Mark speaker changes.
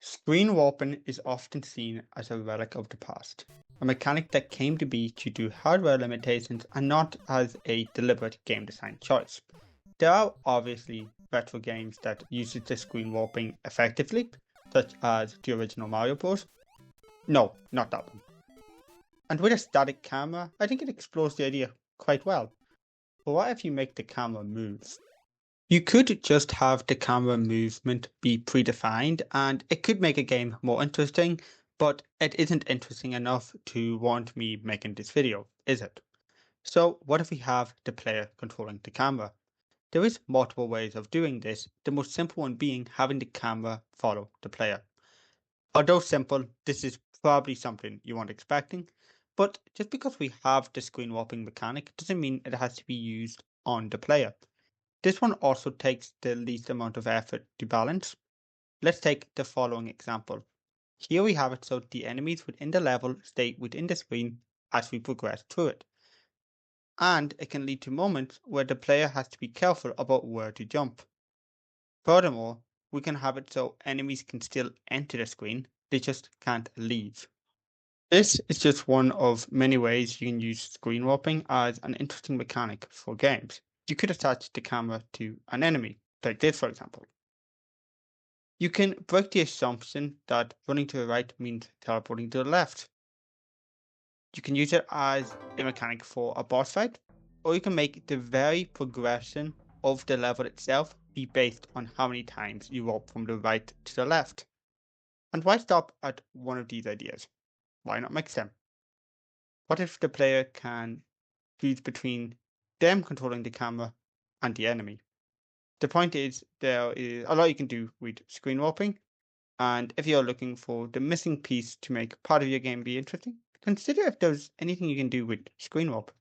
Speaker 1: Screen warping is often seen as a relic of the past, a mechanic that came to be due to hardware limitations and not as a deliberate game design choice. There are obviously retro games that uses the screen warping effectively, such as the original Mario Bros. No, not that one. And with a static camera, I think it explores the idea quite well. But what if you make the camera move? You could just have the camera movement be predefined, and it could make a game more interesting, but it isn't interesting enough to warrant me making this video, is it? So what if we have the player controlling the camera? There is multiple ways of doing this, the most simple one being having the camera follow the player. Although simple, this is probably something you weren't expecting, but just because we have the screen warping mechanic doesn't mean it has to be used on the player. This one also takes the least amount of effort to balance. Let's take the following example. Here we have it so the enemies within the level stay within the screen as we progress through it. And it can lead to moments where the player has to be careful about where to jump. Furthermore, we can have it so enemies can still enter the screen, they just can't leave. This is just one of many ways you can use screen warping as an interesting mechanic for games. You could attach the camera to an enemy, like this for example. You can break the assumption that running to the right means teleporting to the left. You can use it as a mechanic for a boss fight, or you can make the very progression of the level itself be based on how many times you warp from the right to the left. And why stop at one of these ideas? Why not mix them? What if the player can choose between them controlling the camera and the enemy? The point is, there is a lot you can do with screen warping, and if you're looking for the missing piece to make part of your game be interesting, consider if there's anything you can do with screen warp.